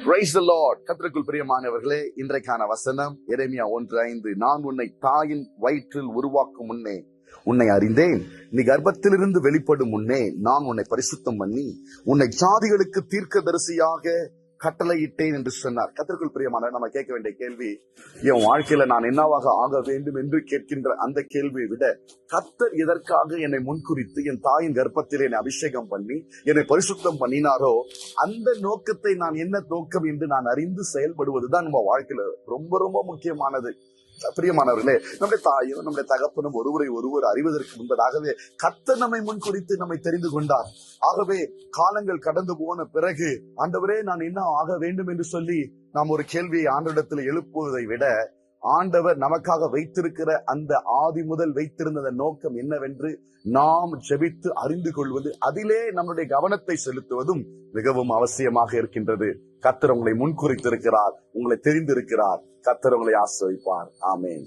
Praise the Lord. கர்த்தருக்குள் பிரியமானவர்களே, இன்றைக்கான வசனம் எரேமியா 1:5. நான் உன்னை தாயின் வயிற்றில் உருவாக்கும் முன்னே உன்னை அறிந்தேன், நீ கர்ப்பத்திலிருந்து வெளிப்படும் முன்னே நான் உன்னை பரிசுத்தம் பண்ணி உன்னை ஜாதிகளுக்கு தீர்க்கதரிசியாக கட்டளையிட்டேன் என்று சொன்னார். கர்த்தருக்குள் பிரியமான நம்ம கேட்க வேண்டிய கேள்வி, என் வாழ்க்கையில நான் என்னவாக ஆக வேண்டும் என்று கேட்கின்ற அந்த கேள்வியை விட, கர்த்தர் எதற்காக என்னை முன்குறித்து என் தாயின் கர்ப்பத்தில் என்னை அபிஷேகம் பண்ணி என்னை பரிசுத்தம் பண்ணினாரோ அந்த நோக்கத்தை நான் என்ன நோக்கம் என்று நான் அறிந்து செயல்படுவதுதான் நம்ம வாழ்க்கையில ரொம்ப ரொம்ப முக்கியமானது. பிரியமானவர்களே, நம்முடைய தாயும் நம்முடைய தகப்பனும் ஒருவரை அறிவதற்கு முன்பதாகவே கர்த்தர் நம்மை முன்குறித்து நம்மை தெரிந்து கொண்டார். ஆகவே காலங்கள் கடந்து போன பிறகு, ஆண்டவரே நான் என்ன ஆக வேண்டும் என்று சொல்லி நாம் ஒரு கேள்வியை ஆண்டவரிடத்தில் எழுப்புவதை விட, ஆண்டவர் நமக்காக வைத்திருக்கிற அந்த ஆதி முதல் வைத்திருந்த நோக்கம் என்னவென்று நாம் ஜெபித்து அறிந்து கொள்வது, அதிலே நம்முடைய கவனத்தை செலுத்துவதும் மிகவும் அவசியமாக இருக்கின்றது. கர்த்தர் உங்களை முன்குறித்திருக்கிறார், உங்களை தெரிந்திருக்கிறார். கர்த்தர் உங்களை ஆசீர்வதிப்பார். ஆமென்.